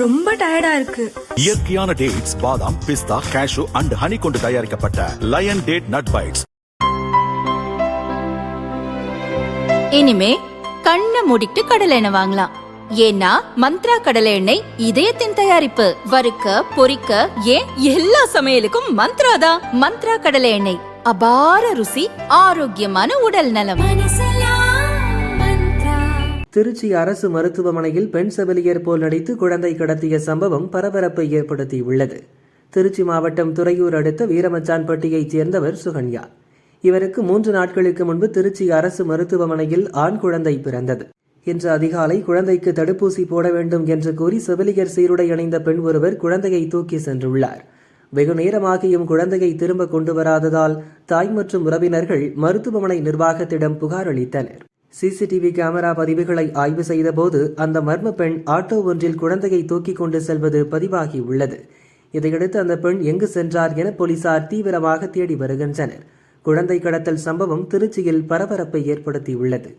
ரொம்ப டயர்டா இருக்கு. இயற்கையான டேட்ஸ், பாதாம், பிஸ்தா, கேஷு அண்ட் ஹனி கொண்டு தயாரிக்கப்பட்ட லயன் டேட் நட் பைட்ஸ். இனிமே கண்ணை மூடிட்டு கடலை எண்ணெய் வாங்கலாம். ஏன்னா மந்த்ரா கடலை எண்ணெய் இதயத்தின் தயாரிப்பு. வறுக்க, பொரிக்க, ஏன் எல்லா சமையலுக்கும் மந்த்ரா தான். மந்த்ரா கடலை எண்ணெய், அபார ருசி, ஆரோக்கியமான உடல் நலம். திருச்சி அரசு மருத்துவமனையில் பெண் செவிலியர் போல் நடித்து குழந்தை கடத்திய சம்பவம் பரபரப்பை ஏற்படுத்தியுள்ளது. திருச்சி மாவட்டம் துறையூர் அடுத்த வீரமச்சான்பட்டியைச் சேர்ந்தவர் சுகன்யா. இவருக்கு 3 நாட்களுக்கு முன்பு திருச்சி அரசு மருத்துவமனையில் ஆண் குழந்தை பிறந்தது. இன்று அதிகாலை குழந்தைக்கு தடுப்பூசி போட வேண்டும் என்று கூறி செவிலியர் சீருடை அணிந்த பெண் ஒருவர் குழந்தையை தூக்கி சென்றுள்ளார். வெகு நேரமாகியும் குழந்தையை திரும்ப கொண்டு வராததால் தாய் மற்றும் உறவினர்கள் மருத்துவமனை நிர்வாகத்திடம் புகார் அளித்தனர். சிசிடிவி கேமரா பதிவுகளை ஆய்வு செய்தபோது அந்த மர்ம பெண் ஆட்டோ ஒன்றில் குழந்தையை தூக்கி கொண்டு செல்வது பதிவாகியுள்ளது. இதையடுத்து அந்த பெண் எங்கு சென்றார் என போலீசார் தீவிரமாக தேடி வருகின்றனர். குழந்தை கடத்தல் சம்பவம் திருச்சியில் பரபரப்பை ஏற்படுத்தியுள்ளது.